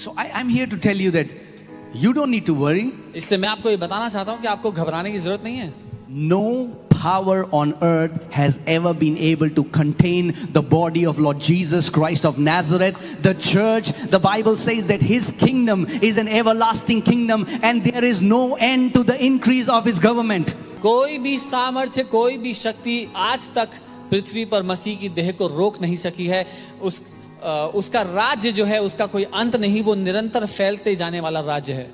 So I'm here to tell you that you don't need to worry. इसलिए मैं आपको ये बताना चाहता हूँ कि आपको घबराने की जरूरत नहीं है. No power on earth has ever been able to contain the body of Lord Jesus Christ of Nazareth. The church, the Bible says that his kingdom is an everlasting kingdom and there is no end to the increase of his government. कोई भी सामर्थ्य, कोई भी शक्ति आज तक पृथ्वी पर मसीह की देह को रोक नहीं सकी है. उसका राज्य जो है उसका कोई अंत नहीं, वो निरंतर फैलते जाने वाला राज्य है.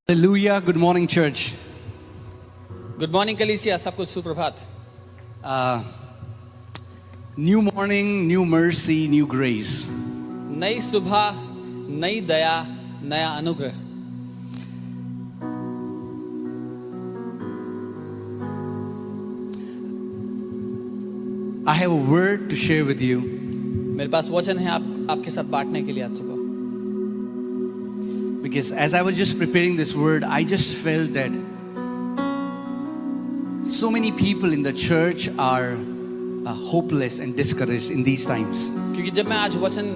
Hallelujah. Good morning, church. Good morning कलीसिया, सबको सुप्रभात. New morning, new mercy, new grace. नई सुबह, नई दया, नया अनुग्रह. I have a word to share with you. मेरे पास वचन है आपके साथ बांटने के लिए आज सुबह. Because as I was just preparing this word, I just felt that so many people in the church are hopeless and discouraged in these times. क्योंकि जब मैं आज वचन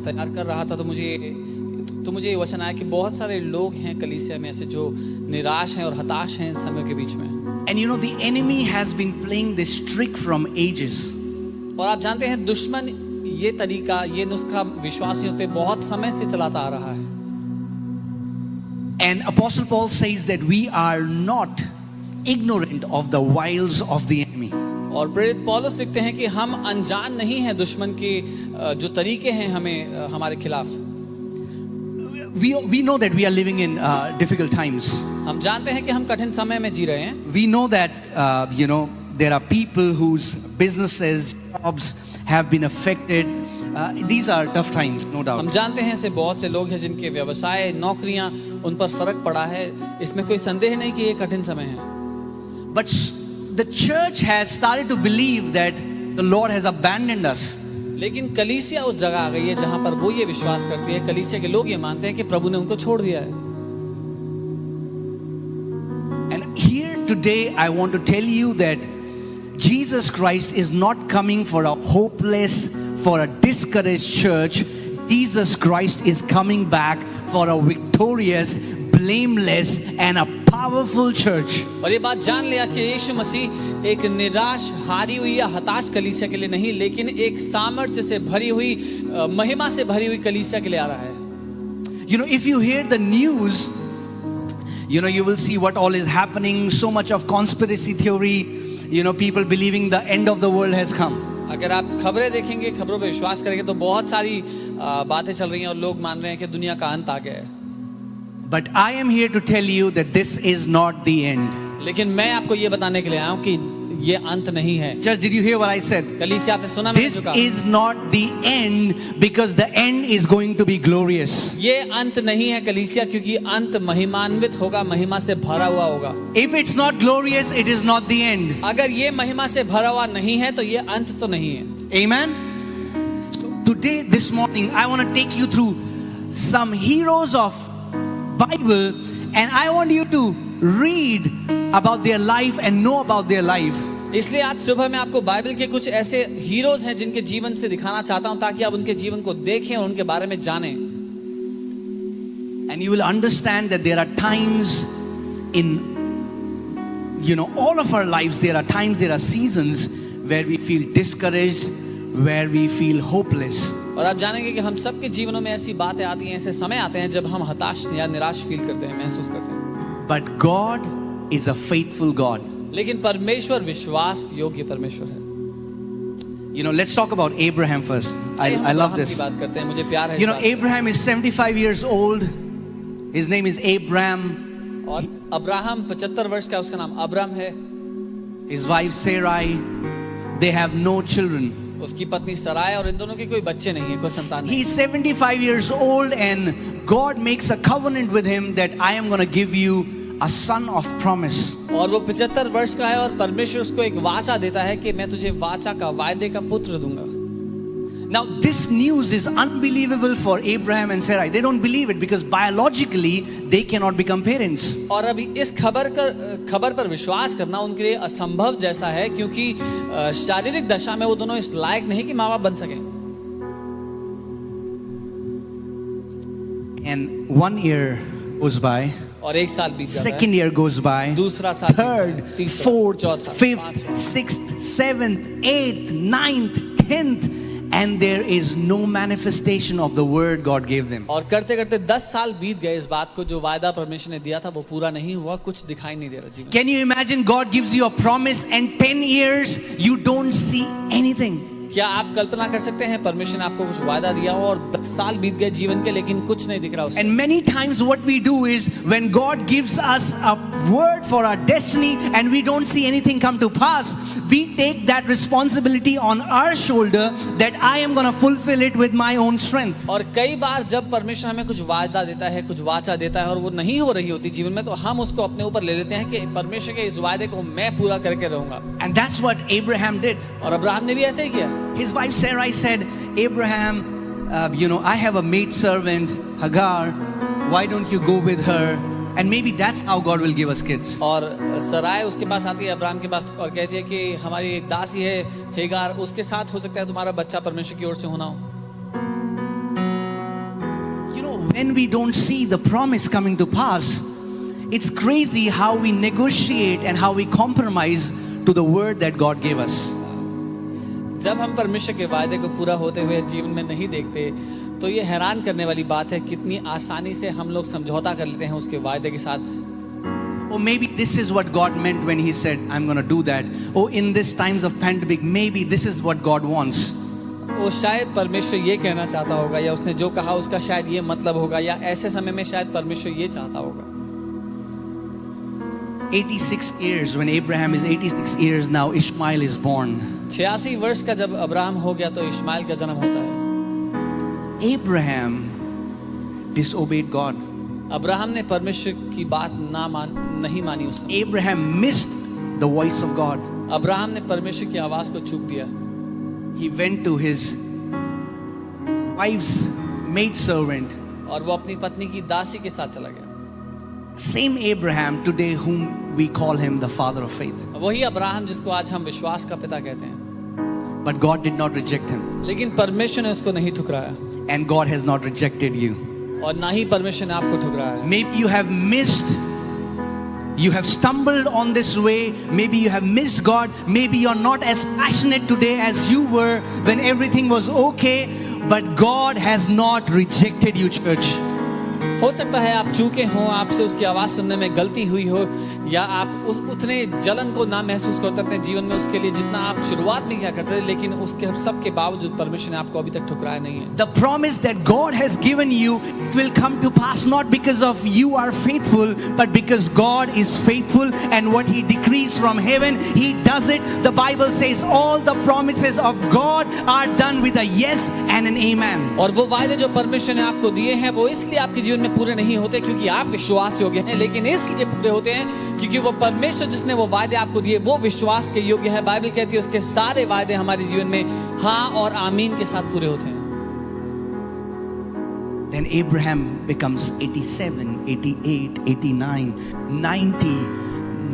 तैयार कर रहा था तो मुझे ये वचन आया कि बहुत सारे लोग हैं कलीसिया में ऐसे जो निराश हैं और हताश हैं इन समय के बीच में. And you know, the enemy has been playing this trick from ages. और आप जानते हैं दुश्मन ये तरीका, ये नुस्खा विश्वासियों पे बहुत समय से चलाता आ रहा है. And Apostle Paul says that we are not ignorant of the wiles of the enemy. और प्रेरित पौलुस लिखते हैं कि हम अनजान नहीं हैं दुश्मन के जो तरीके हैं हमें हमारे खिलाफ. We know that we are living in difficult times. हम जानते हैं कि हम कठिन समय में जी रहे हैं. We know that there are people whose businesses, jobs have been affected. These are tough times, no doubt. हम जानते हैं ऐसे बहुत से लोग हैं जिनके व्यवसाय, नौकरियां, उन पर फर्क पड़ा है. इसमें कोई संदेह नहीं कि ये कठिन समय है. But the church has started to believe that the Lord has abandoned us. लेकिन कलीसिया उस जगह आ गई है जहां पर वो ये विश्वास करती है, कलीसिया के लोग ये मानते हैं कि प्रभु ने उनको छोड़ दिया है. And here today I want to tell you that Jesus Christ is not coming for a hopeless, for a discouraged church. Jesus Christ is coming back for a victorious, blameless and a powerful church. और ये बात जान लिया कि यीशु मसीह एक निराश, हारी हुई या हताश कलीसिया के लिए नहीं, लेकिन एक सामर्थ्य से भरी हुई, महिमा से भरी हुई कलीसिया के लिए आ रहा है. You know, if you hear the news, you will see what all is happening. So much of conspiracy theory. People believing the end of the world has come. अगर आप खबरें देखेंगे, खबरों पे विश्वास करेंगे तो बहुत सारी बातें चल रही हैं और लोग मान रहे हैं कि दुनिया का अंत आ गया है. But I am here to tell you that this is not the end. लेकिन मैं आपको ये बताने के लिए आया हूँ कि ये अंत नहीं है. Just did you hear what I said? कलीसिया आपने सुना मैंने जो This कहा? is not the end because the end is going to be glorious. ये अंत नहीं है कलीसिया, क्योंकि अंत महिमान्वित होगा, महिमा से भरा हुआ होगा. If it's not glorious, it is not the end. अगर ये महिमा से भरा हुआ नहीं है तो ये अंत तो नहीं है. Amen. So today, this morning, I want to take you through some heroes of Bible, and I want you to read about their life and know about their life. इसलिए आज सुबह मैं आपको बाइबल के कुछ ऐसे हीरोज हैं जिनके जीवन से दिखाना चाहता हूं ताकि आप उनके जीवन को देखें और उनके बारे में जानें. And you will understand that there are times in all of our lives, there are times, there are seasons where we feel discouraged, where we feel hopeless. और आप जानेंगे कि हम सबके जीवनों में ऐसी बातें आती हैं, ऐसे समय आते हैं जब हम हताश या निराश फील करते हैं, महसूस करते हैं. But God is a faithful God. लेकिन परमेश्वर विश्वास योग्य परमेश्वर है. Let's talk about Abraham first. I love this. बात करते हैं, मुझे प्यार है. Abraham is 75 years old. His name is Abram. और अब्राहम 75 वर्ष का, उसका नाम अब्राम है. His wife Sarai, they have no children. उसकी पत्नी सराय, और इन दोनों के कोई बच्चे नहीं है, कोई संतान नहीं. He's 75 years old and God makes a covenant with him that I am going to give you a son of promise. और वो 75 वर्ष का है और परमेश्वर उसको एक वाचा देता है कि मैं तुझे वाचा का, वायदे का पुत्र दूंगा. Now, this news is unbelievable for Abraham and Sarai. They don't believe it because biologically they cannot become parents. और अभी इस खबर पर विश्वास करना उनके लिए असंभव जैसा है, क्योंकि शारीरिक दशा में वो दोनों इस लायक नहीं कि माँ बाप बन सकें। And 1 year goes by. और एक साल बीत जाता है, Second year goes by. दूसरा साल बीत जाता है, Third, तीसरा, fourth, चौथा, fifth, पांचवा। sixth, seventh, eighth, ninth, 10th, and there is no manifestation of the word God gave them. और करते करते 10 साल बीत गए, इस बात को जो वायदा परमेश्वर ने दिया था वो पूरा नहीं हुआ, कुछ दिखाई नहीं दे रहा जीवन। Can you imagine God gives you a promise and 10 years you don't see anything? क्या आप कल्पना कर सकते हैं परमेश्वर ने आपको कुछ वायदा दिया हो और 10 साल बीत गए जीवन के, लेकिन कुछ नहीं दिख रहा उससे। And many times what we do is when God gives us a word for our destiny and we don't see anything come to pass, we take that responsibility on our shoulder that I am going to fulfill it with my own strength. और कई बार जब परमेश्वर हमें कुछ वायदा देता है, कुछ वाचा देता है और वो नहीं हो रही होती जीवन में, तो हम उसको अपने ऊपर ले लेते हैं कि परमेश्वर के इस वायदे को मैं पूरा करके रहूंगा। And that's what Abraham did. और अब्राहम ने भी ऐसे ही किया। His wife Sarai said, Abraham, I have a maid servant, Hagar, why don't you go with her? And maybe that's how God will give us kids. और सराय उसके पास आती है Abraham के पास और कहती है कि हमारी एक दासी है हेगार, उसके साथ हो सकता है तुम्हारा बच्चा परमेश्वर की ओर से होना हो। When we don't see the promise coming to pass, it's crazy how we negotiate and how we compromise to the word that God gave us. जब हम परमेश्वर के वायदे को पूरा होते हुए जीवन में नहीं देखते, तो ये हैरान करने वाली बात है कितनी आसानी से हम लोग समझौता कर लेते हैं उसके वायदे के साथ। Oh, maybe this is what God meant when He said, I'm going to do that. Oh, in this times of pandemic, maybe this is what God wants. वो शायद परमेश्वर ये कहना चाहता होगा, या उसने जो कहा उसका शायद ये मतलब होगा, या ऐसे समय में शायद परमेश्वर ये चाहता होगा। 86 years, when Abraham is 86 years now, Ishmael is born. 86 वर्ष का जब अब्राहम हो गया तो इश्माइल का जन्म होता है। Abraham disobeyed God. अब्राहम ने परमेश्वर की बात नहीं मानी उस समय। Abraham missed the voice of God. Abraham ने परमेश्वर की आवाज को चूक दिया। He went to his wife's maidservant. और वो अपनी पत्नी की दासी के साथ चला गया। Same Abraham today whom we call him the father of faith. वही अब्राहम जिसको आज हम विश्वास का पिता कहते हैं। But God did not reject him. लेकिन परमेश्वर ने उसको नहीं ठुकराया। And God has not rejected you. और ना ही परमेश्वर ने आपको ठुकराया। Maybe you have missed, you have stumbled on this way, maybe you have missed God, maybe you're not as passionate today as you were when everything was okay, but God has not rejected you, church. हो सकता है आप चूके हों, आपसे उसकी आवाज सुनने में गलती हुई हो, या आप उतने जलन को ना महसूस करते अपने जीवन में उसके लिए जितना आप शुरुआत में क्या करते थे, लेकिन उसके सब के बावजूद परमेश्वर ने आपको अभी तक ठुकराया नहीं है। The promise that God has given you will come to pass not because of you are faithful, but because God is faithful, and what He decrees from heaven, He does it. The Bible says all the promises of God are done with a yes and an amen. और वो वायदे जो परमेश्वर ने आपको दिए हैं वो इसलिए आपके जीवन में पूरे नहीं होते क्योंकि आप विश्वास योग्य हैं, लेकिन इसलिए पूरे होते हैं क्योंकि वो परमेश्वर जिसने वो वायदे आपको दिए वो विश्वास के योग्य है। बाइबल कहती है उसके सारे वायदे हमारे जीवन में हाँ और आमीन के साथ पूरे होते हैं। Then Abraham becomes 87, 88, 89, 90,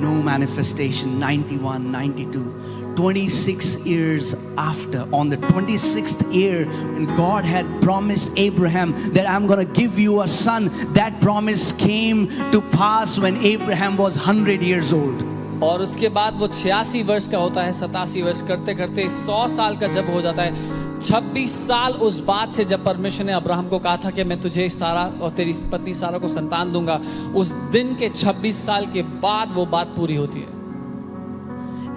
no manifestation, 91, 92. 26 years after, on the 26th year, when God had promised Abraham that I'm going to give you a son, that promise came to pass when Abraham was 100 years old. और उसके बाद वो 86 वर्ष का होता है, 87 वर्ष करते करते 100 साल का जब हो जाता है, 26 साल उस बात से जब परमेश्वर ने अब्राहम को कहा था कि मैं तुझे सारा और तेरी पत्नी सारा को संतान दूंगा, उस दिन के 26 साल के बाद वो बात पूरी होती है।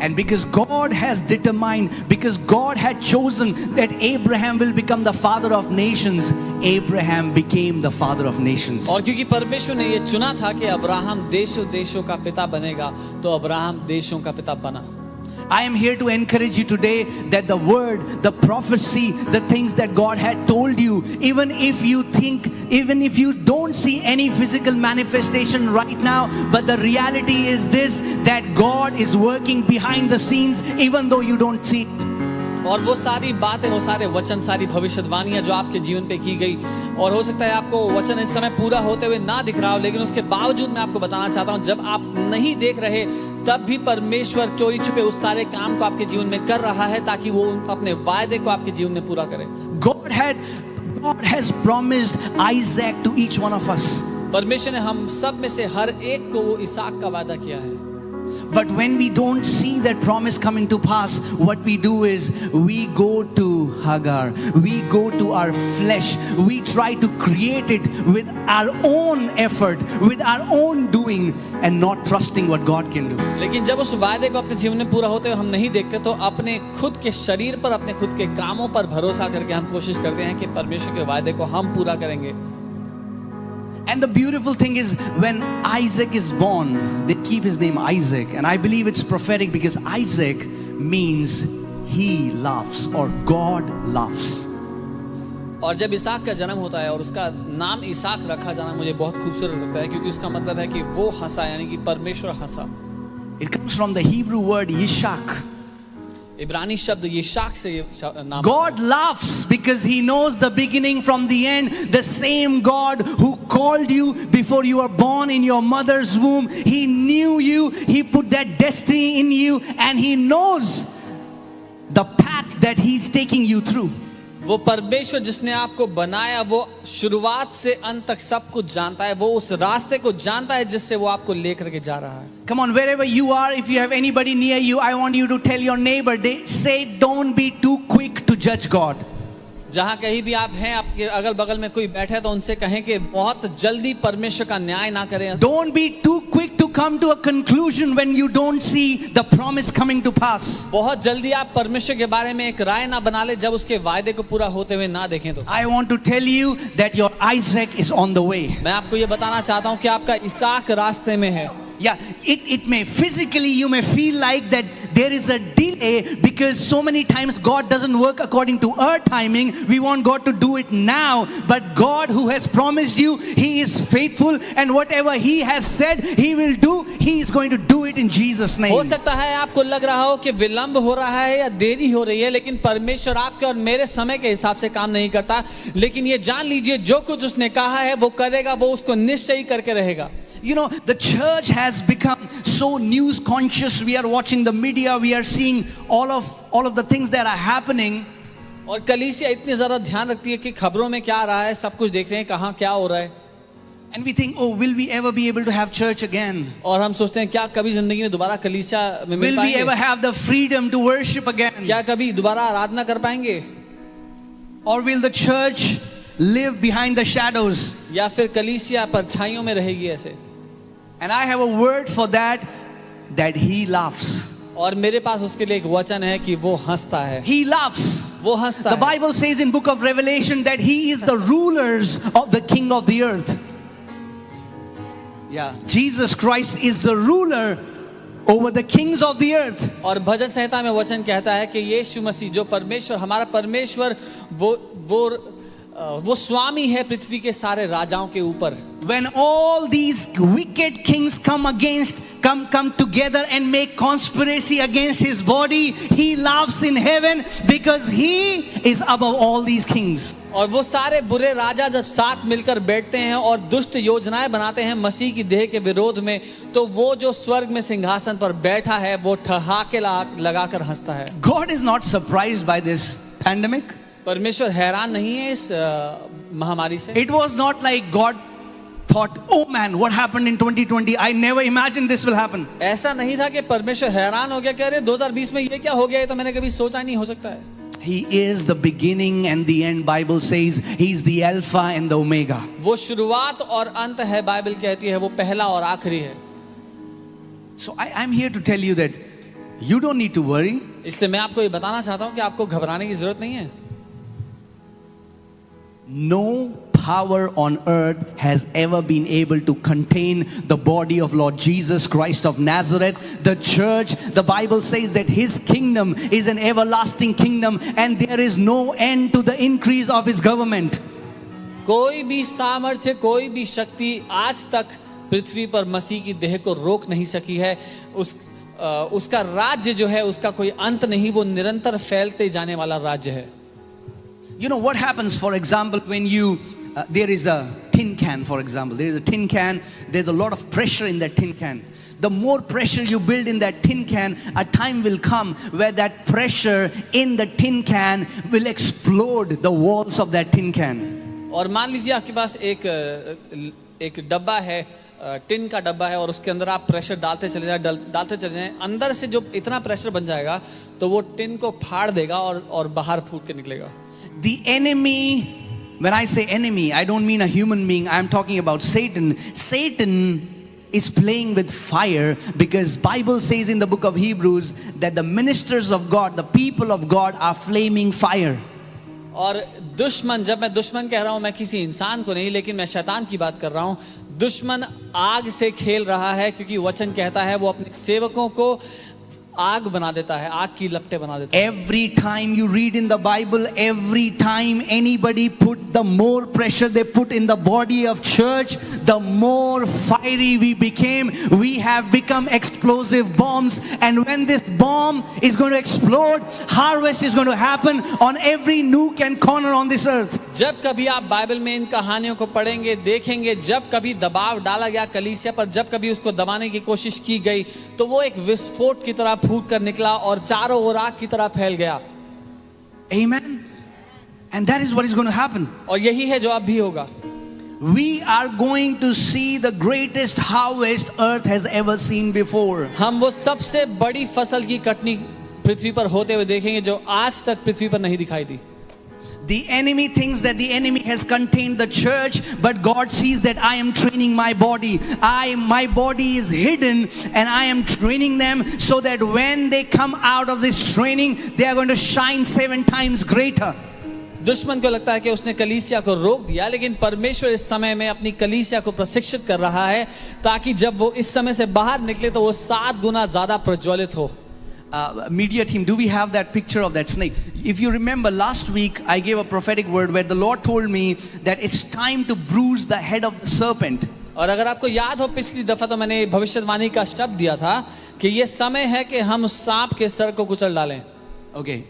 And because God has determined, because God had chosen that Abraham will become the father of nations, Abraham became the father of nations. और क्योंकि परमेश्वर ने ये चुना था कि अब्राहम देशों देशों का पिता बनेगा, तो अब्राहम देशों का पिता बना। I am here to encourage you today that the word, the prophecy, the things that God had told you, even if you don't see any physical manifestation right now, but the reality is this, that God is working behind the scenes even though you don't see it. और वो सारी बातें, वो सारे वचन, सारी भविष्यवाणियां जो आपके जीवन पे की गई, और हो सकता है आपको वचन इस समय पूरा होते हुए ना दिख रहा हो, लेकिन उसके बावजूद मैं आपको बताना चाहता हूं, जब आप नहीं देख रहे तब भी परमेश्वर चोरी छुपे उस सारे काम को आपके जीवन में कर रहा है, ताकि वो अपने वायदे को आपके जीवन में पूरा करे। God has promised Isaac to each one of us. परमेश्वर ने हम सब में से हर एक को वो इसहाक का वादा किया है। But when we don't see that promise coming to pass, what we do is we go to Hagar, we go to our flesh, we try to create it with our own effort, with our own doing, and not trusting what God can do. लेकिन जब उस वायदे को अपने जीवन में पूरा होते हुए हम नहीं देखते, तो अपने खुद के शरीर पर, अपने खुद के कामों पर भरोसा करके हम कोशिश करते हैं कि परमेश्वर के वायदे को हम पूरा करेंगे। And the beautiful thing is, when Isaac is born, they keep his name Isaac, and I believe it's prophetic because Isaac means he loves or God loves. और जब इसहाक का जन्म होता है और उसका नाम इसहाक रखा जाना मुझे बहुत खूबसूरत लगता है, क्योंकि उसका मतलब है कि वो हंसा, यानी कि परमेश्वर हंसा। It comes from the Hebrew word Yishak. इब्रानी शब्द यिशाक से ये नाम। God laughs because he knows the beginning from the end. The same God who called you before you were born in your mother's womb, he knew you, he put that destiny in you, and he knows the path that he's taking you through. वो परमेश्वर जिसने आपको बनाया, वो शुरुआत से अंत तक सब कुछ जानता है, वो उस रास्ते को जानता है जिससे वो आपको लेकर के जा रहा है। Come on, wherever you are, if you have anybody near you, I want you to tell your neighbor, say don't be too quick to judge God. जहाँ कहीं भी आप हैं, आपके अगल बगल में कोई बैठे तो उनसे कहें कि बहुत जल्दी परमेश्वर का न्याय ना करें। Don't be too quick to come to a conclusion when you don't see the promise coming to pass. बहुत जल्दी आप परमेश्वर के बारे में एक राय ना बना ले जब उसके वायदे को पूरा होते हुए ना देखें तो। I want to tell you that your Isaac is on the way. मैं आपको ये बताना चाहता हूँ कि आपका इसहाक रास्ते में है। Yeah, it may physically you may feel like that there is a delay because so many times God doesn't work according to our timing. We want God to do it now, but God who has promised you, He is faithful, and whatever He has said He will do, He is going to do it in Jesus' name. हो सकता है आपको लग रहा हो कि विलंब हो रहा है या देरी हो रही है, लेकिन परमेश्वर आपके और मेरे समय के हिसाब से काम नहीं करता। लेकिन ये जान लीजिए, जो कुछ उसने कहा है वो करेगा, वो उसको निश्चय ही करके रहेगा। You know, the church has become so news conscious. We are watching the media, we are seeing all of the things that are happening. और कलीसिया इतनी ज़्यादा ध्यान रखती है कि खबरों में क्या आ रहा है, सब कुछ देख रहे हैं कहाँ क्या हो रहा है। And we think, oh, will we ever be able to have church again? और हम सोचते हैं क्या कभी जिंदगी में दोबारा कलीसिया में मिल Will we पाएंगे? ever have the freedom to worship again? क्या कभी दोबारा आराधना कर पाएंगे? Or will the church live behind the shadows? या फिर कलीसिया परछाइयों में रहेगी ऐसे? And I have a word for that He laughs. और मेरे पास उसके लिए एक वचन है कि वो हंसता है। He laughs. वो हंसता The है। Bible says in book of Revelation that He is the rulers of the king of the earth. Yeah, Jesus Christ is the ruler over the kings of the earth. और भजन संहिता में वचन कहता है कि यीशु मसीह जो परमेश्वर, हमारा परमेश्वर, वो स्वामी है पृथ्वी के सारे राजाओं के ऊपर। When all these wicked kings come together and make conspiracy against His body, He laughs in heaven because He is above all these kings. और वो सारे बुरे राजा जब साथ मिलकर बैठते हैं और दुष्ट योजनाएं बनाते हैं मसीह की देह के विरोध में, तो वो जो स्वर्ग में सिंहासन पर बैठा है वो ठहाके लगाकर हंसता है। God is not surprised by this pandemic. परमेश्वर हैरान नहीं है इस महामारी से। It was not like God thought, oh man, what happened in 2020? I never imagined this will happen. ऐसा नहीं था कि परमेश्वर हैरान हो गया, कह रहे 2020 में ये क्या हो गया, ये तो मैंने कभी सोचा नहीं हो सकता है। He is the beginning and the end. Bible says He's the Alpha and the Omega. वो शुरुआत और अंत है, बाइबल कहती है वो पहला और आखिरी है। So I'm here to tell you that you don't need to worry. इसलिए मैं आपको ये बताना चाहता हूँ कि आपको घबराने की जरूरत नहीं है। No power on earth has ever been able to contain the body of Lord Jesus Christ of Nazareth. The church, the Bible says that His kingdom is an everlasting kingdom and there is no end to the increase of His government. कोई भी सामर्थ्य, कोई भी शक्ति आज तक पृथ्वी पर मसीह की देह को रोक नहीं सकी है। उसका राज्य जो है उसका कोई अंत नहीं, वो निरंतर फैलते जाने वाला राज्य है. You know what happens, for example, when you there is a tin can, for example. There is a tin can, there's a lot of pressure in that tin can. The more pressure you build in that tin can, a time will come where that pressure in the tin can will explode the walls of that tin can. और मान लीजिए आपके पास एक डब्बा है, tin का डब्बा है, और उसके अंदर आप प्रेशर डालते चले जाएं, अंदर से जो इतना प्रेशर बन जाएगा तो वो टिन को फाड़ देगा और बाहर फूट के निकलेगा. The enemy, when I say enemy, I don't mean a human being, I'm talking about Satan. Satan is playing with fire, because Bible says in the book of Hebrews that the ministers of God, the people of God, are flaming fire. और दुश्मन, जब मैं दुश्मन कह रहा हूं, मैं किसी इंसान को नहीं, लेकिन मैं शैतान की बात कर रहा हूं. दुश्मन आग से खेल रहा है, क्योंकि वचन कहता है वो अपने सेवकों को आग बना देता है, आग की लपटें बना देता है. Every time you read in the Bible, every time anybody put, the more pressure they put in the body of church, the more fiery we became. We have become explosive bombs, and when this bomb is going to explode, harvest is going to happen on every nook and corner on this earth. जब कभी आप Bible में इन कहानियों को पढ़ेंगे, देखेंगे, जब कभी दबाव डाला गया कलीसिया पर, जब कभी उसको दबाने की कोशिश की गई, तो वो एक विस्फोट की तरह फूट कर निकला और चारों ओर आग की तरह फैल गया. Amen. And that is what is going to happen. और यही है जो अब भी होगा. We are going to see the greatest harvest earth has ever seen before. हम वो सबसे बड़ी फसल की कटनी पृथ्वी पर होते हुए देखेंगे जो आज तक पृथ्वी पर नहीं दिखाई दी. The enemy thinks that the enemy has contained the church, but God sees that I am training my body. My body is hidden, and I am training them so that when they come out of this training, they are going to shine 7 times greater. दुश्मन को लगता है कि उसने कलीसिया को रोक दिया, लेकिन परमेश्वर इस समय में अपनी कलीसिया को प्रशिक्षित कर रहा है, ताकि जब वो इस समय से बाहर निकले तो वो 7 गुना ज्यादा प्रज्वलित हो. Media team, do we have that picture of that snake? If you remember, last week I gave a prophetic word where the Lord told me that it's time to bruise the head of the serpent. और अगर आपको याद हो, पिछली दफा तो मैंने भविष्यवाणी का शब्द दिया था कि ये समय है कि हम उस सांप के सर को कुचल डालें. Okay.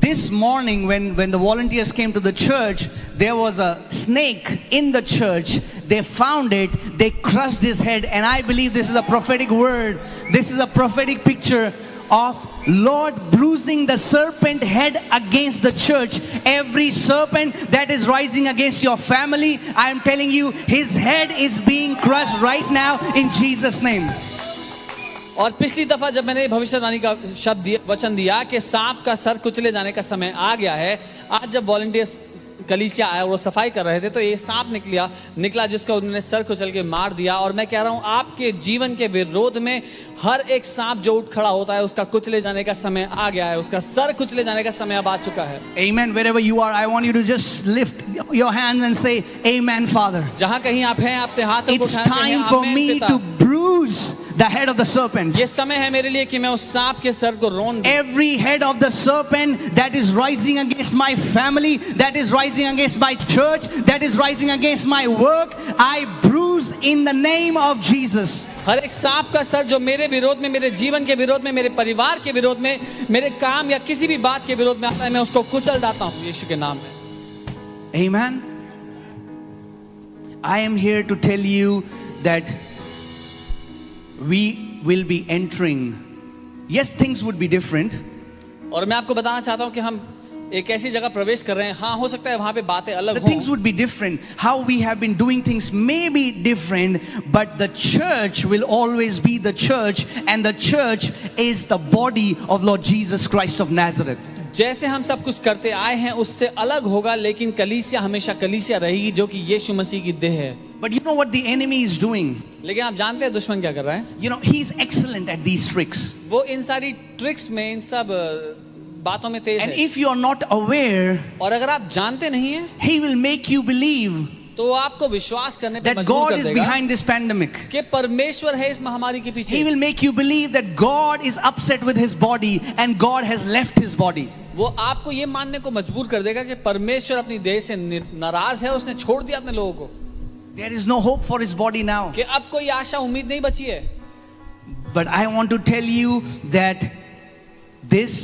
This morning when the volunteers came to the church, there was a snake in the church. They found it, they crushed his head, and I believe this is a prophetic word. This is a prophetic picture of Lord bruising the serpent head against the church. Every serpent that is rising against your family, I am telling you, his head is being crushed right now in Jesus' name. और पिछली दफा जब मैंने भविष्यवाणी का वचन दिया कि सांप का सर कुचले जाने का समय आ गया है, आज जब वॉलंटियर्स कलीसिया आया और वो सफाई कर रहे थे तो ये सांप निकला जिसका उन्होंने सर कुचल के मार दिया. और मैं कह रहा हूं, आपके जीवन के विरोध में हर एक सांप जो उठ खड़ा होता है उसका कुचले जाने का समय आ गया है, उसका सर कुचले जाने का समय अब आ चुका है. Amen. Wherever you are, I want you to just lift your hands and say, Amen, Father. जहां कहीं आप हैं, अपने हाथों को It's उठाएं, time for me to bruise the head of the serpent. ये समय है मेरे लिए कि मैं उस सांप के सर को रोन दूं. Every head of the serpent that is rising against my family, that is rising against my church, that is rising against my work, I bruise in the name of Jesus. हर एक सांप का sir जो मेरे विरोध में, मेरे जीवन के विरोध में, मेरे परिवार के विरोध में, मेरे काम या किसी भी बात के विरोध में आता है, मैं उसको कुचल डालता हूं यीशु के नाम में. Amen. I am here to tell you that we will be entering. Yes, things would be different. और मैं आपको बताना चाहता हूं कि हम एक ऐसी जगह प्रवेश कर रहे हैं, हाँ हो सकता है वहां पे बातें अलग The हों. things would be different. How we have been doing things may be different, but the church will always be the church, and the church is the body of Lord Jesus Christ of Nazareth. जैसे हम सब कुछ करते आए हैं उससे अलग होगा, लेकिन कलीसिया हमेशा कलीसिया रहेगी जो कि यीशु मसीह की देह है. But you know what the enemy is doing? लेकिन आप जानते हैं दुश्मन क्या कर रहा है? You know, he's excellent at these tricks. वो इन सारी ट्रिक्स में, इन सब बातों में तेज And है. if you are not aware, और अगर आप जानते नहीं हैं he will make you believe तो आपको विश्वास करने पे that मजबूर God कर is देगा behind this pandemic. कि परमेश्वर है इस महामारी के पीछे. He will make you believe that God is upset with his body and God has left his body. वो आपको ये मानने को मजबूर कर देगा कि परमेश्वर अपनी देह से नाराज है, उसने छोड़ दिया अपने लोगों को. There is no hope for his body now. कि अब कोई आशा उम्मीद नहीं बची है. But I want to tell you that this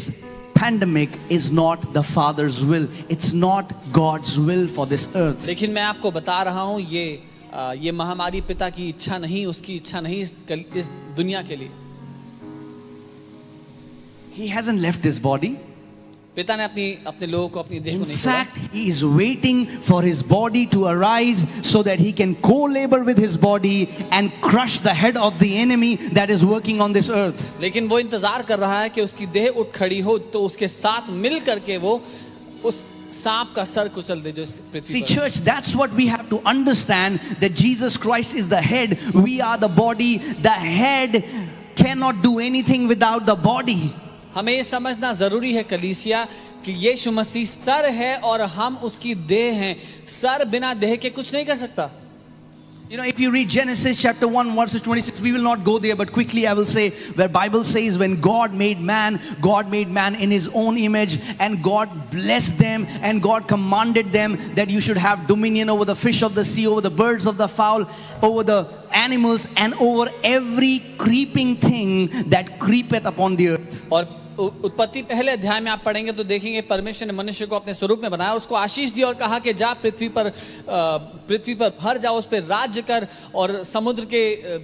pandemic is not the Father's will. It's not God's will for this earth. लेकिन मैं आपको बता रहा हूँ ये महामारी पिता की इच्छा नहीं, उसकी इच्छा नहीं इस दुनिया के लिए। He hasn't left his body. पिता ने अपने लोगों को, अपनी देह In को नहीं छोड़ा। fact, he is waiting for his body to arise so that he can co-labor with his body and crush the head of the enemy that is working on this earth. लेकिन वो इंतजार कर रहा है कि उसकी देह उठ खड़ी हो तो उसके साथ मिल करके वो उस सांप का सर कुचल दे जो इस पृथ्वी See, पर। church, that's what we have to understand, that Jesus Christ is the head, we are the body. The head cannot do anything without the body. हमें ये समझना जरूरी है कलीसिया कि यीशु मसीह सर है और हम उसकी देह हैं। सर बिना देह के कुछ नहीं कर सकता। You know, if you read Genesis chapter 1 verses 26, we will not go there, but quickly I will say, where Bible says when God made man in his own image, and God blessed them, and God commanded them that you should have dominion over the fish of the sea, over the birds of the fowl, over the animals, and over every creeping thing that creepeth upon the earth. और उत्पत्ति पहले अध्याय में आप पढ़ेंगे तो देखेंगे परमेश्वर ने मनुष्य को अपने स्वरूप में बनाया और उसको आशीष दी और कहा कि जा पृथ्वी पर भर जाओ, उस पर राज्य कर और समुद्र के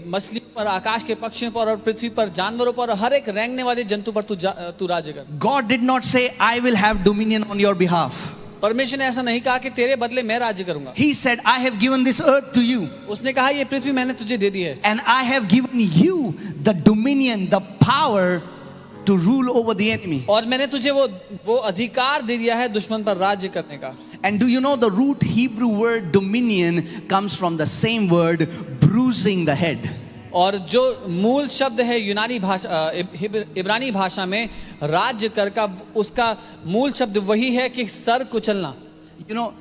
मछलियों पर, आकाश के पक्षियों पर और पृथ्वी पर जानवरों पर और हर एक रेंगने वाले जंतु पर तू राज्य कर। God did not say, I will have dominion on your behalf. परमेश्वर ने ऐसा नहीं कहा कि तेरे बदले मैं राज्य करूंगा। He said, I have given this earth to you. उसने कहा ये पृथ्वी मैंने तुझे दे दी है। And I have given you the dominion, the power to rule over the enemy. और मैंने तुझे वो अधिकार दे दिया है दुश्मन पर राज्य करने का। And do you know the root Hebrew word dominion comes from the same word, bruising the head. और जो मूल शब्द है यूनानी भाषा इब्रानी भाषा में राज्य कर का, उसका मूल शब्द वही है कि sir कुचलना। You know,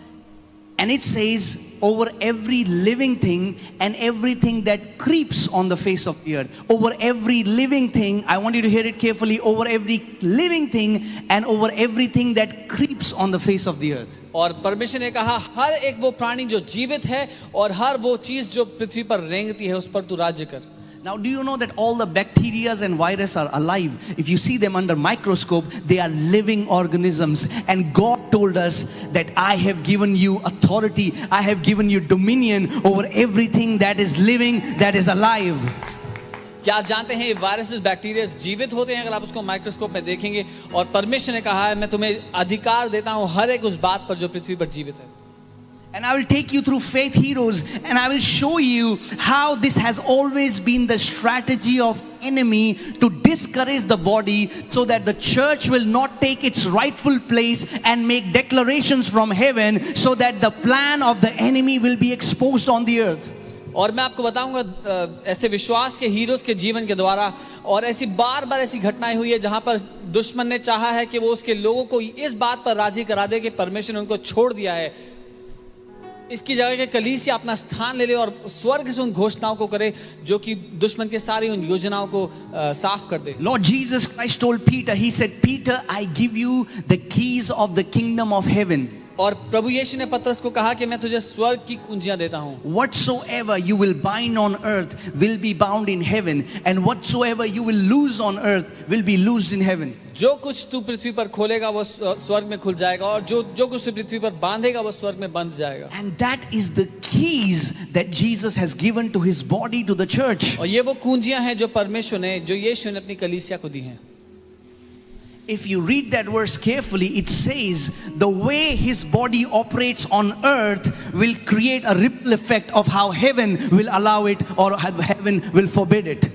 and it says over every living thing and everything that creeps on the face of the earth. Over every living thing, I want you to hear it carefully, over every living thing and over everything that creeps on the face of the earth. और परमेश्वर ने कहा हर एक वो प्राणी जो जीवित है और हर वो चीज जो पृथ्वी पर रेंगती है उस पर तू राज्य कर। Now, do you know that all the bacteria and viruses are alive? If you see them under microscope, they are living organisms. And God told us that I have given you authority, I have given you dominion over everything that is living, that is alive. क्या आप जानते हैं ये viruses bacteria जीवित होते हैं अगर आप उसको माइक्रोस्कोप में देखेंगे, और परमेश्वर ने कहा है मैं तुम्हें अधिकार देता हूं हर एक उस बात पर जो पृथ्वी पर जीवित है। And I will take you through faith heroes and I will show you how this has always been the strategy of enemy to discourage the body so that the church will not take its rightful place and make declarations from heaven so that the plan of the enemy will be exposed on the earth. और मैं आपको बताऊंगा ऐसे विश्वास के heroes के जीवन के द्वारा, और ऐसी बार बार ऐसी घटनाएं हुई है जहां पर दुश्मन ने चाहा है कि वो उसके लोगों को इस बात पर राजी करा दे कि परमेश्वर ने उनको छोड़ दिया है, इसकी जगह के कलीसिया अपना स्थान ले ले और स्वर्ग से उन घोषणाओं को करे जो कि दुश्मन के सारी उन योजनाओं को साफ कर दे। Lord Jesus Christ told Peter, he said, Peter, I give you the keys of the kingdom of heaven. और प्रभु यीशु ने पतरस को कहा कि मैं तुझे स्वर्ग की कुंजियां देता हूं। Whatsoever you will bind on earth will be bound in heaven, and whatsoever you will loose on earth will be loosed in heaven. जो कुछ तू पृथ्वी पर खोलेगा वो स्वर्ग में खुल जाएगा, और जो कुछ तू पृथ्वी पर बांधेगा वो स्वर्ग में बंध जाएगा। And that is the keys that Jesus has given to his body, to the church. और ये वो कुंजियां हैं जो परमेश्वर ने, जो यीशु ने अपनी कलीसिया को दी हैं। If you read that verse carefully, it says the way his body operates on earth will create a ripple effect of how heaven will allow it or heaven will forbid it.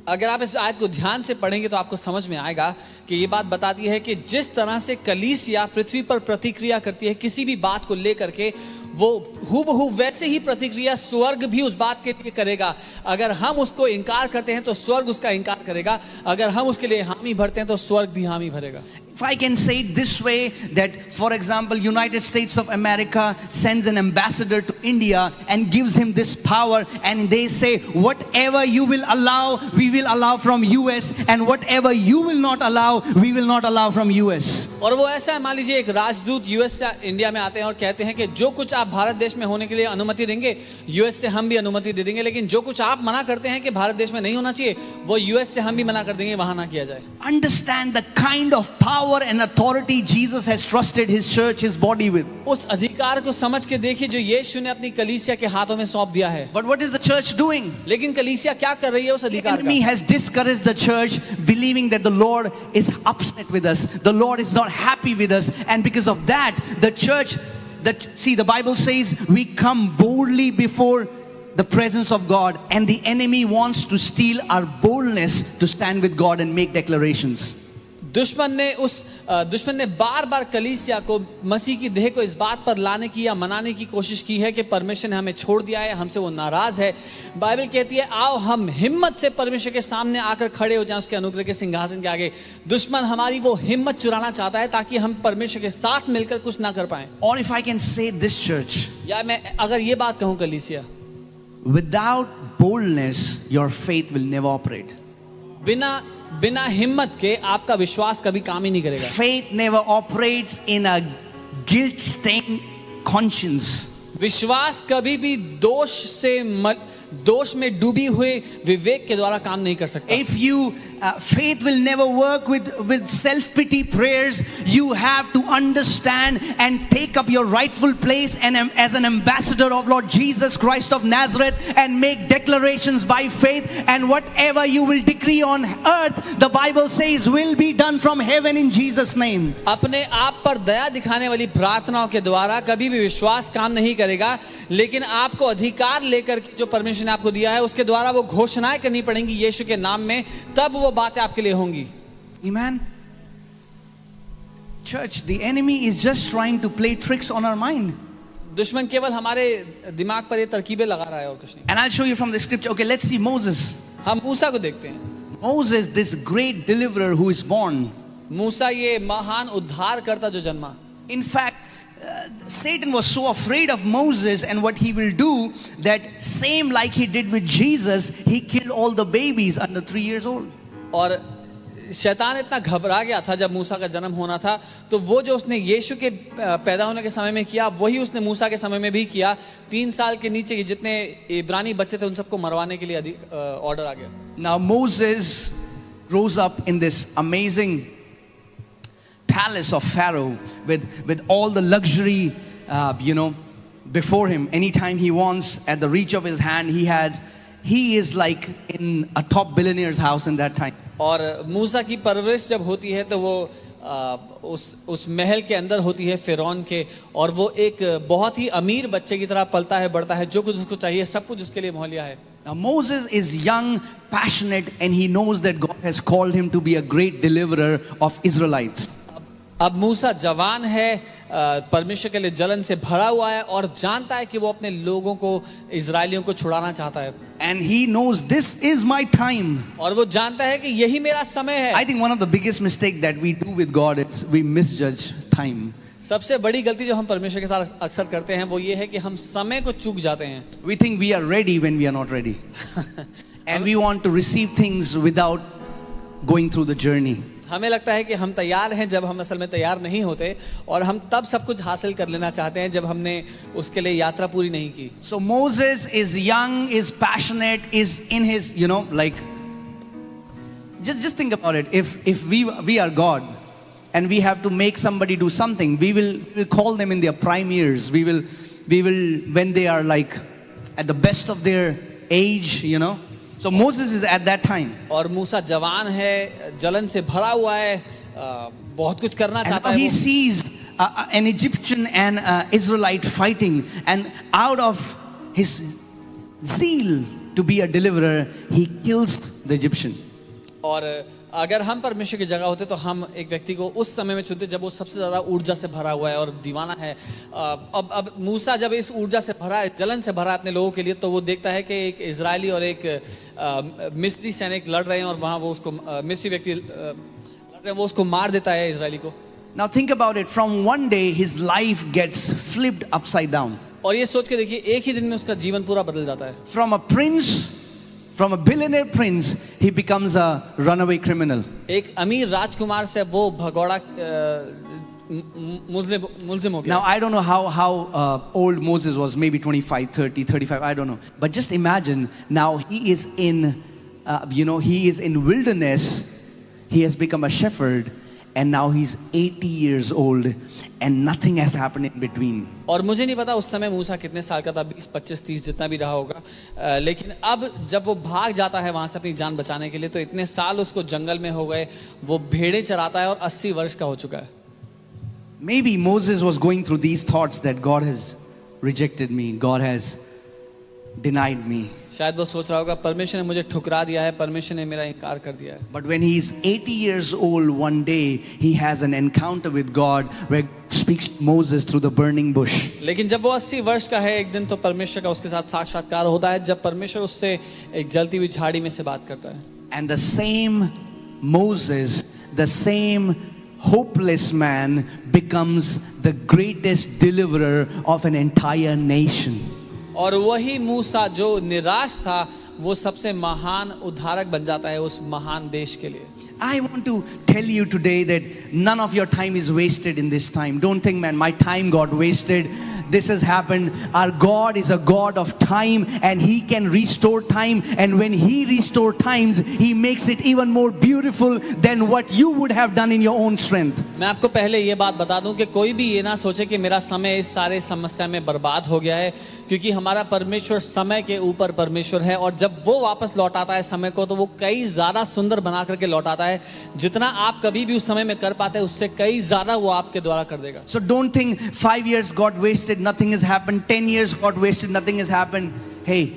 अगर आप इस आयत को ध्यान से पढ़ेंगे तो आपको समझ में आएगा कि ये बात बताती है कि जिस तरह से कलीसिया पृथ्वी पर प्रतिक्रिया करती है किसी भी बात को लेकर के, वो हूबहू वैसे ही प्रतिक्रिया स्वर्ग भी उस बात के लिए करेगा। अगर हम उसको इनकार करते हैं तो स्वर्ग उसका इनकार करेगा, अगर हम उसके लिए हामी भरते हैं तो स्वर्ग भी हामी भरेगा। If I can say it this way, that for example, United States of America sends an ambassador to India and gives him this power, and they say, whatever you will allow, we will allow from US, and whatever you will not allow, we will not allow from US. और वो ऐसा है, मान लीजिए एक राजदूत US से India में आते हैं और कहते हैं कि जो कुछ आप भारत देश में होने के लिए अनुमति देंगे, यूएस से हम भी अनुमति दे देंगे, लेकिन जो कुछ आप मना करते हैं कि भारत देश में नहीं होना चाहिए, वो यूएस से हम भी मना कर देंगे, वहां ना किया जाए. Understand the kind of power and authority Jesus has trusted his church, his body with. उस अधिकार को समझ के देखिए जो यीशु ने अपनी कलीसिया के हाथों में सौंप दिया है. But what is the church doing? लेकिन कलीसिया क्या कर रही है उस The अधिकार enemy का? has discouraged the church, believing that the Lord is upset with us, the Lord is not happy with us, and because of that, the church, see, the Bible says we come boldly before the presence of God, and the enemy wants to steal our boldness to stand with God and make declarations. दुश्मन ने बार बार कलीसिया को, मसीह की देह को इस बात पर लाने की या मनाने की कोशिश की है कि परमेश्वर ने हमें छोड़ दिया है, हमसे वो नाराज है. बाइबल कहती है आओ हम हिम्मत से परमेश्वर के सामने आकर खड़े हो जाएं, उसके अनुग्रह के सिंहासन के आगे. दुश्मन हमारी वो हिम्मत चुराना चाहता है ताकि हम परमेश्वर के साथ मिलकर कुछ ना कर पाए. Or if I can say this, church, या मैं अगर ये बात कहूं, कलीसिया, without boldness your faith will never operate. बिना हिम्मत के आपका विश्वास कभी काम ही नहीं करेगा. Faith never operates in a guilt-stained conscience. विश्वास कभी भी दोष में डूबी हुए विवेक के द्वारा काम नहीं कर सकता. If you faith will never work with self-pity prayers. You have to understand and take up your rightful place and as an ambassador of Lord Jesus Christ of Nazareth, and make declarations by faith, and whatever you will decree on earth, the Bible says will be done from heaven in Jesus name. अपने आप पर दया दिखाने वाली प्रार्थनाओं के द्वारा कभी भी विश्वास काम नहीं करेगा, लेकिन आपको अधिकार लेकर जो परमेश्वर ने आपको दिया है उसके द्वारा वो घोषणाएं करनी पड़ेंगी यीशु के नाम में, तब वो बातें आपके लिए होंगी. Amen. Church, the enemy is just trying to play tricks on our mind. दुश्मन केवल हमारे दिमाग पर ये तरकीबें लगा रहा है और कुछ नहीं. And I'll show you from the scripture. Okay, let's see Moses. हम मूसा को देखते हैं. Moses, this great deliverer who is born. मूसा ये महान उद्धारकर्ता जो जन्मा. In fact, Satan was so afraid of Moses and what he will do, that same like he did with Jesus, he killed all the babies under 3 years old. और शैतान इतना घबरा गया था जब मूसा का जन्म होना था, तो वो जो उसने यीशु के पैदा होने के समय में किया, वही उसने मूसा के समय में भी किया. 3 साल के नीचे के जितने इब्रानी बच्चे थे उन सबको मरवाने के लिए ऑर्डर आ गया. Now Moses rose up in this amazing palace of Pharaoh with all the luxury, before him. Anytime he wants, at the reach of his hand, he is like in a top billionaire's house in that time. और मूसा की परवरिश जब होती है तो वो उस महल के अंदर होती है फिरौन के, और वो एक बहुत ही अमीर बच्चे की तरह पलता है, बढ़ता है, जो कुछ उसको चाहिए सब कुछ उसके लिए मुहैया है. Now Moses is young, passionate, and he knows that God has called him to be a great deliverer of Israelites. अब मूसा जवान है, परमेश्वर के लिए जलन से भरा हुआ है, और जानता है कि वो अपने लोगों को, इजरायलियों को छुड़ाना चाहता है. And he knows this is my time. और वो जानता है कि यही मेरा समय है. I think one of the biggest mistake that we do with God is we misjudge time. सबसे बड़ी गलती जो हम परमेश्वर के साथ अक्सर करते हैं वो ये है कि हम समय को चूक जाते हैं. We think we are ready when we are not ready. And we want to receive things without going through the journey. हमें लगता है कि हम तैयार हैं जब हम असल में तैयार नहीं होते, और हम तब सब कुछ हासिल कर लेना चाहते हैं जब हमने उसके लिए यात्रा पूरी नहीं की. So Moses is young, is passionate, is in his, just think about it. If we are God and we have to make somebody do something, we will call them in their prime years. We will when they are like at the best of their age, So Moses is at that time. और मूसा जवान है, जलन से भरा हुआ है, बहुत कुछ करना चाहता है. He sees an Egyptian and Israelite fighting, and out of his zeal to be a deliverer, he kills the Egyptian. और अगर हम परमेश्वर की जगह होते तो हम एक व्यक्ति को उस समय में चुनते जब वो सबसे ज़्यादा ऊर्जा से भरा हुआ है और दीवाना है. अब मूसा जब इस ऊर्जा से भरा है, जलन से भरा है अपने लोगों के लिए, तो वो देखता है कि एक इजरायली और एक मिस्री सैनिक लड़ रहे हैं, और वहाँ वो उसको मिस्री व्यक्ति लड़ वो उसको मार देता है इजरायली को। Now think about it. From one day, his life gets flipped upside down. और ये सोच के देखिए, एक ही दिन में उसका जीवन पूरा बदल जाता है। From a prince, from a billionaire prince, he becomes a runaway criminal. एक अमीर राजकुमार से वो भगोड़ा मुल्जिम हो Now गया। I don't know how old Moses was, maybe 25, 30, 35, I don't know. But just imagine, now he is in, he is in wilderness. He has become a shepherd, and now he's 80 years old, and nothing has happened in between. और मुझे नहीं पता उस समय मूसा कितने साल का था, 20, 25, 30 जितना भी रहा होगा, लेकिन अब जब वो भाग जाता है वहां से अपनी जान बचाने के लिए, तो इतने साल उसको जंगल में हो गए, वो भेड़ें चराता है और 80 वर्ष का हो चुका है। Maybe Moses was going through these thoughts that God has rejected me, God has denied me. शायद वो सोच रहा होगा, परमेश्वर ने मुझे ठुकरा दिया है, परमेश्वर ने मेरा इनकार कर दिया है। But when he's 80 years old, one day he has an encounter with God where God speaks to Moses through the burning bush. लेकिन जब वो 80 वर्ष का है, एक दिन तो परमेश्वर का उसके साथ साक्षात्कार होता है, जब परमेश्वर उससे एक जलती हुई झाड़ी में से बात करता है। And the same Moses, the same hopeless man becomes the greatest deliverer of an entire nation. और वही मूसा जो निराश था, वो सबसे महान उद्धारक बन जाता है उस महान देश के लिए। I want to tell you today that none of your time is wasted in this time. Don't think, man, my time got wasted. This has happened. Our God is a God of time, and He can restore time. And when He restores times, He makes it even more beautiful than what you would have done in your own strength. मैं आपको पहले ये बात बता दूं कि कोई भी ये ना सोचे कि मेरा समय इस सारे समस्या में बर्बाद हो गया है, क्योंकि हमारा परमेश्वर समय के ऊपर परमेश्वर है, और जब वो वापस लौटाता है समय को, तो वो कई ज़्यादा सुंदर बना करके लौटाता है। जितना आप कभी भी उस समय में कर पाते हैं, उससे कई ज़्यादा वो आपके द्वारा कर देगा। So don't think 5 years got wasted, nothing has happened. 10 years got wasted, nothing has happened. Hey,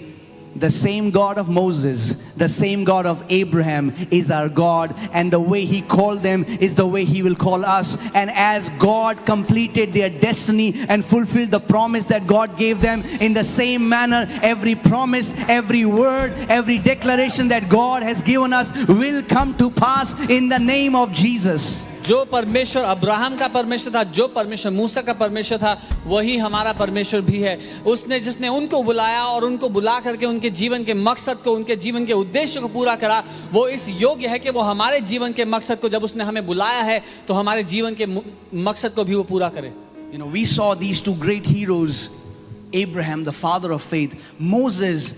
the same God of Moses, the same God of Abraham is our God, and the way He called them is the way He will call us. And as God completed their destiny and fulfilled the promise that God gave them, in the same manner, every promise, every word, every declaration that God has given us will come to pass in the name of Jesus. जो परमेश्वर Abraham का परमेश्वर था, जो परमेश्वर मूसा का परमेश्वर था, वही हमारा परमेश्वर भी है। उसने जिसने उनको बुलाया और उनको बुला करके उनके जीवन के मकसद को, उनके जीवन के उद्देश्य को पूरा करा, वो इस योग्य है कि वो हमारे जीवन के मकसद को, जब उसने हमें बुलाया है, तो हमारे जीवन के मकसद को भी वो पूरा करे। You know, we saw these two great heroes, Abraham, the father of faith, Moses,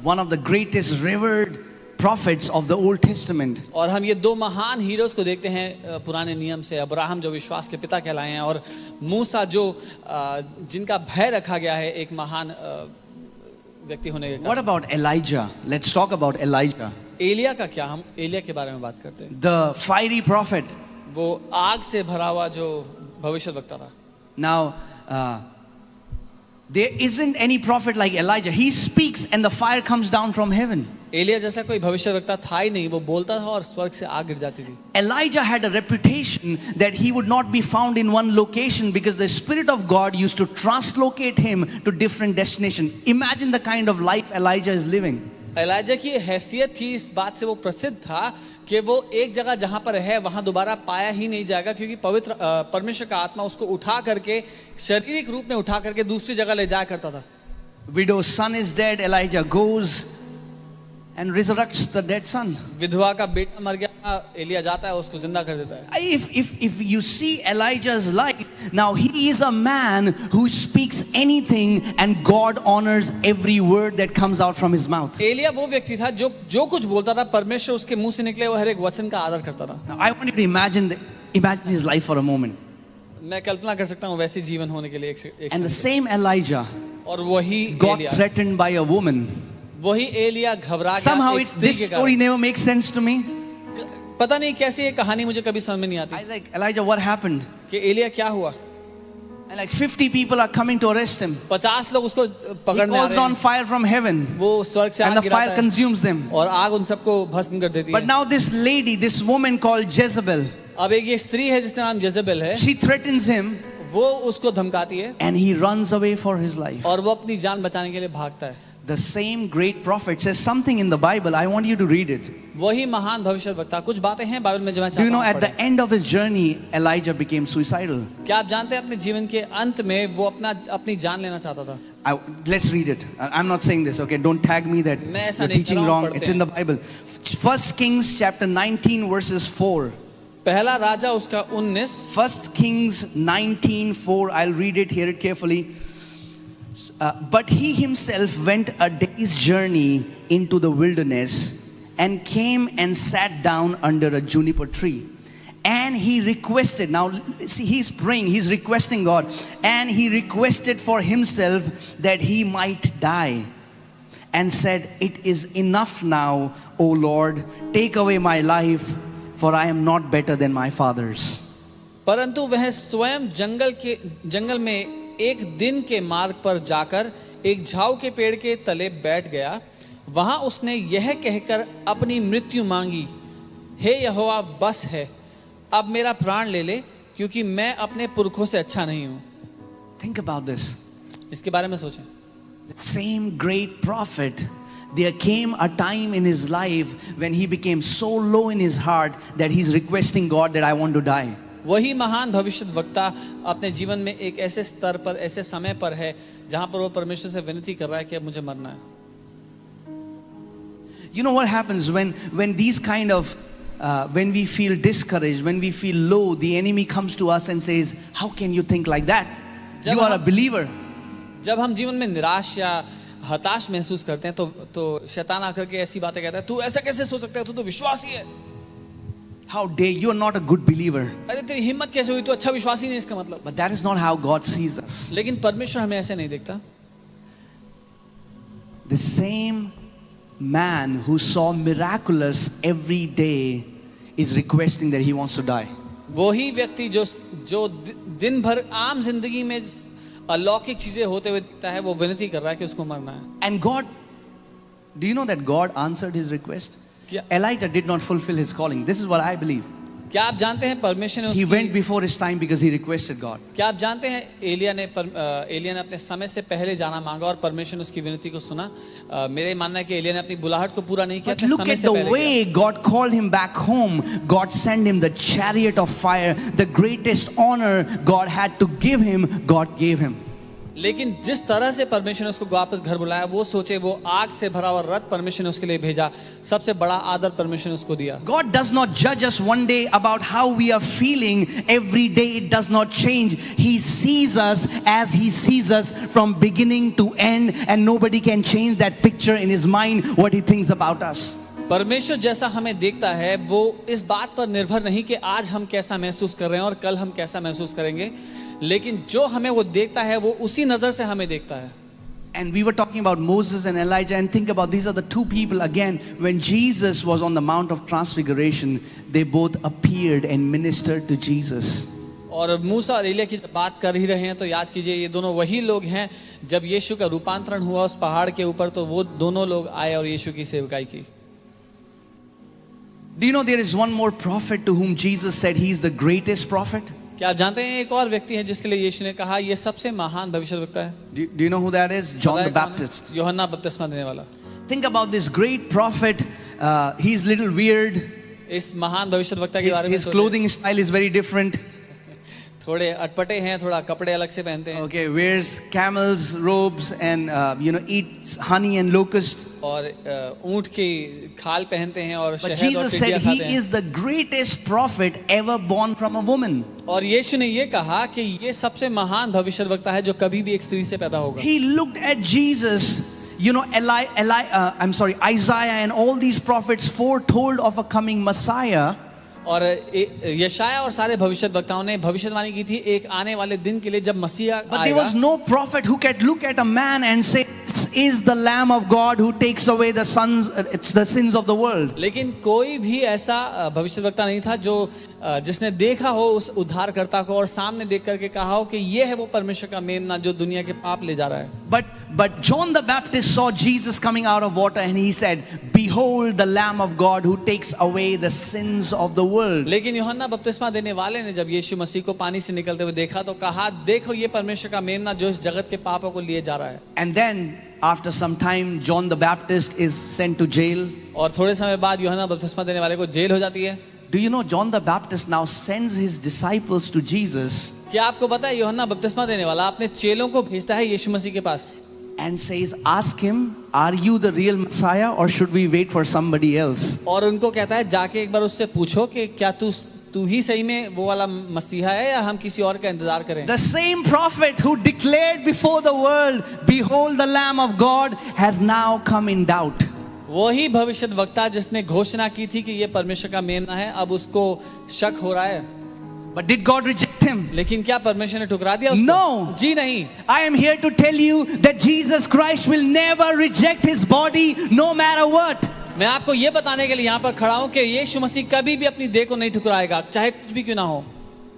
one of the greatest revered prophets of the Old Testament. और हम ये दो महान हीरोज को देखते हैं पुराने नियम से, अब्राहम जो विश्वास के पिता कहलाए हैं, और मूसा जो जिनका भय रखा गया है एक महान व्यक्ति होने के कारण। What about Elijah? Let's talk about Elijah. Elia का क्या, हम एलिया के बारे में बात करते हैं। The fiery prophet. वो आग से भरा हुआ जो भविष्यवक्ता था। Now, there isn't any prophet like Elijah. He speaks and the fire comes down from heaven. Elia जैसा कोई भविष्यवक्ता था ही नहीं, वो बोलता था और स्वर्ग से आग गिर जाती थी। Elijah had a reputation that he would not be found in one location because the Spirit of God used to translocate him to different destinations. Imagine the kind of life Elijah is living. Elijah की हैसियत थी, इस बात से वो प्रसिद्ध था कि वो एक जगह जहां पर है वहां दोबारा पाया ही नहीं जाएगा, क्योंकि पवित्र परमेश्वर का आत्मा उसको उठा करके शारीरिक रूप में उठा करके दूसरी जगह ले जाया करता था। Widow's son is dead. Elijah goes and resurrects the dead son. विधवा का बेटा मर गया, एलिया जाता है उसको जिंदा कर देता है। If you see Elijah's life, now he is a man who speaks anything and God honors every word that comes out from his mouth. Elia वो व्यक्ति था जो कुछ बोलता था, परमेश्वर उसके मुंह से निकले वो हर एक वचन का आदर करता था। Now I want you to imagine his life for a moment. मैं कल्पना कर सकता हूँ वैसे जीवन होने के लिए एक And the same Elijah और वही got Elia, threatened by a woman. वही एलिया घबरा Somehow गया एक स्त्री this के story कारण। never makes sense to me. पता नहीं कैसे ये कहानी मुझे कभी समझ में नहीं आती I like, Elijah, what happened? कि एलिया क्या हुआ। And like 50 people are coming to arrest him. 50 लोग उसको He पकड़ने आ calls रहे down हैं, fire from heaven, वो स्वर्ग से and आग the fire गिराता है consumes them. और आग उन सबको भस्म कर देती But है। now this lady, this woman called Jezebel, अब एक ये स्त्री है जिसका नाम जेजेबेल है, she threatens him, वो उसको धमकाती है and he runs away for his life. और वो अपनी जान बचाने के लिए भागता है। The same great prophet says something in the Bible. I want you to read it. वही महान भविष्यद्वक्ता, कुछ बातें हैं बाइबल में जो मैं Do you चाहता know हूं at the पढ़ें। end of his journey, Elijah became suicidal? क्या आप जानते हैं अपने जीवन के अंत में वो अपनी जान लेना चाहता था? Let's read it. I'm not saying this, okay? Don't tag me that मैं ऐसा you're नहीं teaching कर रहा हूं, wrong. पढ़ते It's in the Bible. 1 Kings chapter 19 verses 4. पहला राजा उसका 19। 1 Kings 19:4. I'll read it, hear it carefully. But he himself went a day's journey into the wilderness and came and sat down under a juniper tree. And he requested, now see, he's praying, he's requesting God, and he requested for himself that he might die. And said, "It is enough now, O Lord, take away my life, for I am not better than my fathers." परंतु वह स्वयं जंगल में एक दिन के मार्ग पर जाकर एक झाऊ के पेड़ के तले बैठ गया। वहां उसने यह कहकर अपनी मृत्यु मांगी, हे यहोवा, बस है, अब मेरा प्राण ले ले, क्योंकि मैं अपने पुरखों से अच्छा नहीं हूं। Think about this. इसके बारे में सोचें। The same great prophet, there came a time in his life when he became so low in his heart that he's requesting God that I want to die. वही महान भविष्यद्वक्ता अपने जीवन में एक ऐसे स्तर पर, ऐसे समय पर है जहां पर वो परमेश्वर से विनती कर रहा है कि अब मुझे मरना है। You know what happens when these kind of when we feel discouraged, when we feel low, the enemy comes to us and says, "How can you think like that? You are a believer." जब हम जीवन में निराश या हताश महसूस करते हैं तो शैतान आकर के ऐसी बातें कहता है, तू ऐसा कैसे सोच सकता है, तू तो विश्वासी है। How dare you are not a good believer. अरे तेरी हिम्मत कैसे हुई, तू अच्छा विश्वासी नहीं, इसका मतलब। But that is not how God sees us. लेकिन परमेश्वर हमें ऐसे नहीं देखता। The same man who saw miraculous every day is requesting that he wants to die. वही व्यक्ति जो दिन भर आम जिंदगी में अलौकिक चीजें होते हुए दिखता है, वो विनती कर रहा है कि उसको मरना है। And God, do you know that God answered his request? क्या? Elijah did not fulfill his calling. This is what I believe. क्या आप जानते हैं परमेश्वर ने He went उसकी, before his time because he requested God. क्या आप जानते हैं एलिया ने अपने समय से पहले जाना मांगा और परमेश्वर ने उसकी विनती को सुना। मेरे मानना है कि एलिया ने अपनी बुलाहट को पूरा नहीं किया, But अपने look समय at से the पहले किया। way God called him back home. God sent him the chariot of fire. The greatest honor God had to give him, God gave him. लेकिन जिस तरह से परमेश्वर ने उसको वापस घर बुलाया, वो सोचे वो आग से भरा हुआ रथ परमेश्वर ने उसके लिए भेजा, सबसे बड़ा आदर परमेश्वर ने उसको दिया। God does not judge us one day about how we are feeling. Every day it does not change. He sees us as he sees us from beginning to end, and nobody can change that picture in his mind what he thinks about us. परमेश्वर जैसा हमें देखता है वो इस बात पर निर्भर नहीं कि आज हम कैसा महसूस कर रहे हैं और कल हम कैसा महसूस करेंगे, लेकिन जो हमें वो देखता है वो उसी नजर से हमें देखता है। And we were talking about Moses and Elijah, and think about these are the two people again. When Jesus was on the Mount of Transfiguration, they both appeared and ministered to Jesus. और मूसा और एलिया की जब बात कर ही रहे हैं तो याद कीजिए, ये दोनों वही लोग हैं जब यीशु का रूपांतरण हुआ उस पहाड़ के ऊपर, तो वो दोनों लोग आए और यीशु की सेवकाई की। Do you know there is one more prophet to whom Jesus said he is the greatest prophet? क्या आप जानते हैं एक और व्यक्ति है जिसके लिए यीशु ने कहा ये सबसे महान भविष्यद्वक्ता है? Do you know who that is? John the पता है कौन है? Baptist. यूहन्ना बपतिस्मा देने वाला। Think about this great prophet. He's little weird. इस महान भविष्यद्वक्ता के बारे में His सोचें। clothing style is very different. थोड़े अटपटे हैं, थोड़ा कपड़े अलग से पहनते हैं Okay, wears camels robes and eats honey and locust. और ऊंट की खाल पहनते हैं और But शहद और Jesus said टिड्डियां he खाते हैं। is the greatest prophet ever born from a woman. और यीशु ने ये कहा कि ये सबसे महान भविष्यद्वक्ता है जो कभी भी एक स्त्री से पैदा होगा। He looked at Jesus. Isaiah and all these prophets foretold of a coming Messiah. और यशाया और सारे भविष्यद्वक्ताओं ने भविष्यवाणी की थी एक आने वाले दिन के लिए जब मसीहा But there आएगा। was no prophet who could look at a man and say, "This is the Lamb of God who takes away the sins of the world." लेकिन कोई भी ऐसा भविष्यद्वक्ता नहीं था जो जिसने देखा हो उस उद्धारकर्ता को और सामने देख करके कहा हो कि ये है वो परमेश्वर का मेमना जो दुनिया के पाप ले जा रहा है। But John the Baptist saw Jesus coming out of water and he said, "Behold the Lamb of God who takes away the sins of the world." लेकिन यूहन्ना बपतिस्मा देने वाले ने जब यीशु मसीह को पानी से निकलते हुए देखा तो कहा, देखो ये परमेश्वर का मेमना जो इस जगत के पापों को लिए जा रहा है। And then after some time, John the Baptist is sent to jail. और थोड़े समय बाद यूहन्ना बपतिस्मा देने वाले को जेल हो जाती है। Do you know John the Baptist now sends his disciples to Jesus क्या आपको पता है यूहन्ना बपतिस्मा देने वाला अपने चेलों को भेजता है यीशु मसीह के पास and says, ask him, are you the real Messiah or should we wait for somebody else? और उनको कहता है जाके एक बार उससे पूछो कि क्या तू ही सही में वो वाला मसीहा है या हम किसी और का इंतजार करें। The same prophet who declared before the world, behold the Lamb of God, has now come in doubt. वही भविष्यद्वक्ता जिसने घोषणा की थी कि ये परमेश्वर का मेमना है, अब उसको शक हो रहा है। But did God reject him? लेकिन क्या परमेश्वर ने ठुकरा दिया उसको? No. जी नहीं। I am here to tell you that Jesus Christ will never reject his body no matter what. मैं आपको ये बताने के लिए यहाँ पर खड़ा हूँ कि यीशु मसीह कभी भी अपनी देह को नहीं ठुकराएगा, चाहे कुछ भी क्यों ना हो।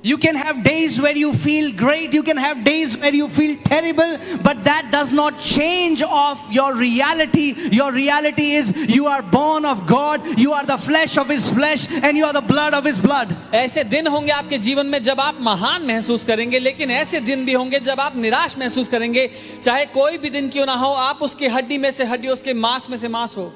You can have days where you feel great, you can have days where you feel terrible, but that does not change of your reality. Your reality is you are born of God, you are the flesh of his flesh, and you are the blood of his blood. ऐसे दिन होंगे आपके जीवन में जब आप महान महसूस करेंगे, लेकिन ऐसे दिन भी होंगे जब आप निराश महसूस करेंगे। चाहे कोई भी दिन क्यों ना हो, आप उसकी हड्डी में से हड्डी, उसके मांस में से मांस हो।